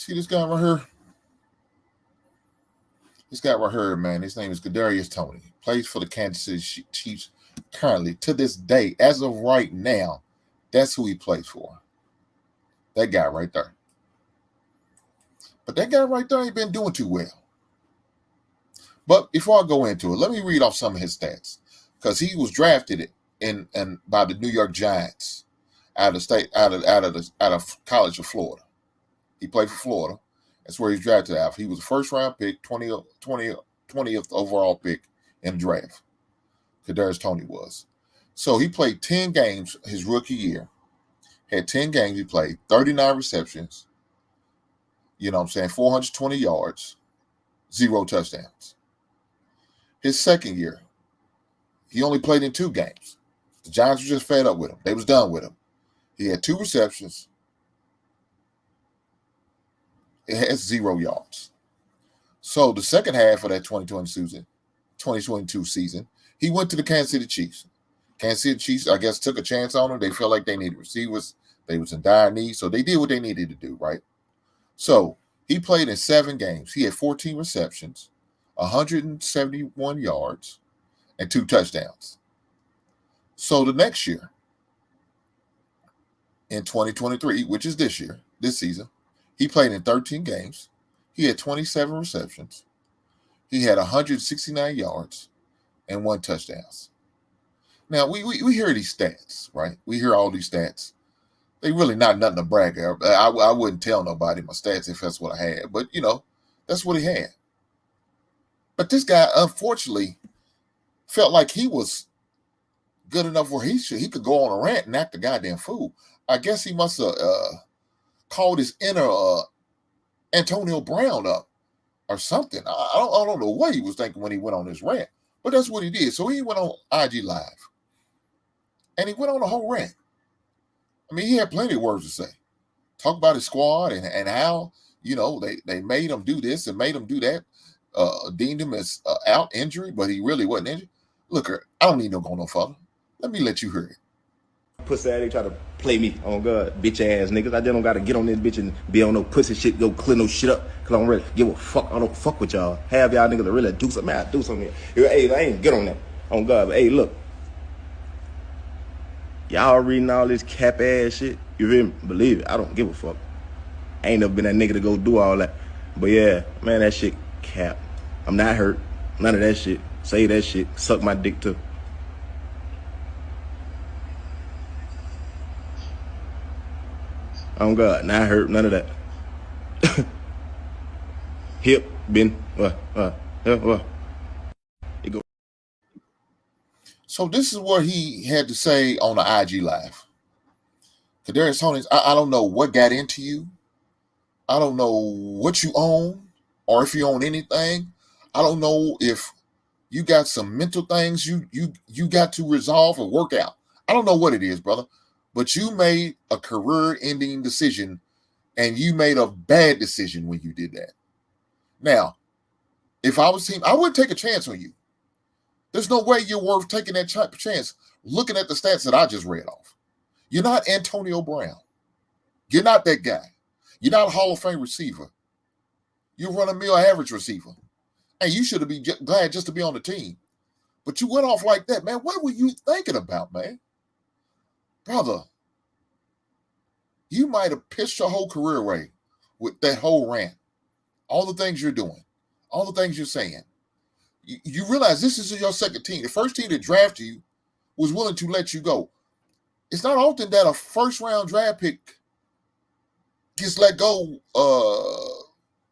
See this guy right here? This guy right here, man. His name is Kadarius Toney. Plays for the Kansas City Chiefs currently. To this day, as of right now, that's who he plays for. That guy right there. But that guy right there ain't been doing too well. But before I go into it, let me read off some of his stats. Because he was drafted in by the New York Giants out of College of Florida. He played for Florida. That's where he's drafted out. He was a first round pick, 20th overall pick in the draft. Kadarius Toney was. So he played 10 games his rookie year. Had 10 games he played, 39 receptions, 420 yards, 0 touchdowns. His second year, he only played in 2 games. The Giants were just fed up with him. They was done with him. He had 2 receptions. It has 0 yards. So the second half of that 2022 season, he went to the Kansas City Chiefs. Kansas City Chiefs, I guess, took a chance on him. They felt like they needed receivers. They was in dire need, so they did what they needed to do, right? So he played in 7 games. He had 14 receptions, 171 yards, and 2 touchdowns. So the next year, in 2023, which is this season, he played in 13 games. He had 27 receptions. He had 169 yards and 1 touchdown. Now, we hear these stats, right? We hear all these stats. They really not nothing to brag about. I wouldn't tell nobody my stats if that's what I had. But, that's what he had. But this guy, unfortunately, felt like he was good enough where he could go on a rant and act a goddamn fool. I guess he must have called his inner Antonio Brown up or something. I don't know what he was thinking when he went on his rant, but that's what he did. So he went on IG Live, and he went on a whole rant. I mean, he had plenty of words to say. Talk about his squad and how, they made him do this and made him do that, deemed him as out injury, but he really wasn't injured. Look, I don't need no go no further. Let me let you hear it. Pussy ass, they try to play me on God, bitch ass niggas. I just don't gotta get on this bitch and be on no pussy shit, go clear no shit up, cause I don't really give a fuck. I don't fuck with y'all. Have y'all niggas to really do something. Man, I do something here. Hey, I ain't get on that. On God, but hey, look. Y'all reading all this cap ass shit. You feel me? Believe it. I don't give a fuck. I ain't never been that nigga to go do all that. But yeah, man, that shit cap. I'm not hurt. None of that shit. Say that shit. Suck my dick too. Oh God, not hurt, none of that. Hip, been, what? It go. So this is what he had to say on the IG Live. Kadarius Toney, I don't know what got into you. I don't know what you own or if you own anything. I don't know if you got some mental things you got to resolve or work out. I don't know what it is, brother. But you made a career-ending decision, and you made a bad decision when you did that. Now, if I was him, I wouldn't take a chance on you. There's no way you're worth taking that chance looking at the stats that I just read off. You're not Antonio Brown. You're not that guy. You're not a Hall of Fame receiver. You're run-of-the-mill average receiver. And you should be glad just to be on the team. But you went off like that, man. What were you thinking about, man? Brother, you might have pissed your whole career away with that whole rant. All the things you're doing, all the things you're saying. You realize this is your second team. The first team that drafted you was willing to let you go. It's not often that a first-round draft pick gets let go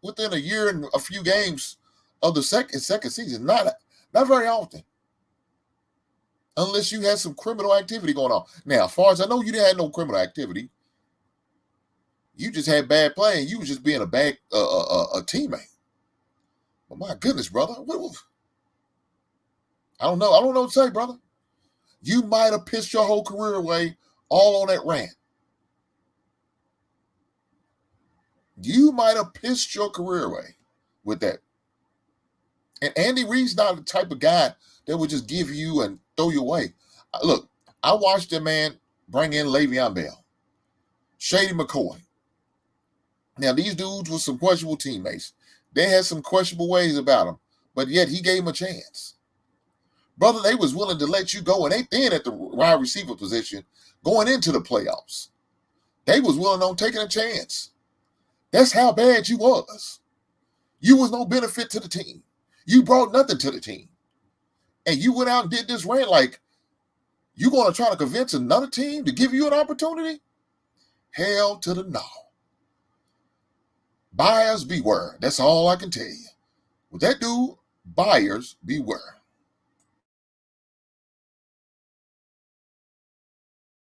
within a year and a few games of the second season. Not very often. Unless you had some criminal activity going on. Now, as far as I know, you didn't have no criminal activity. You just had bad play, and you was just being a bad a teammate. But my goodness, brother, I don't know. I don't know what to say, brother. You might have pissed your whole career away all on that rant. You might have pissed your career away with that. And Andy Reid's not the type of guy that would just give you and throw you away. Look, I watched that man bring in Le'Veon Bell, Shady McCoy, Now, these dudes were some questionable teammates. They had some questionable ways about them, but yet he gave them a chance. Brother, they was willing to let you go, and they thin at the wide receiver position going into the playoffs. They was willing on taking a chance. That's how bad you was. You was no benefit to the team. You brought nothing to the team. And you went out and did this rant like you going to try to convince another team to give you an opportunity? Hell to the no. Buyers beware. That's all I can tell you. With that dude, buyers beware.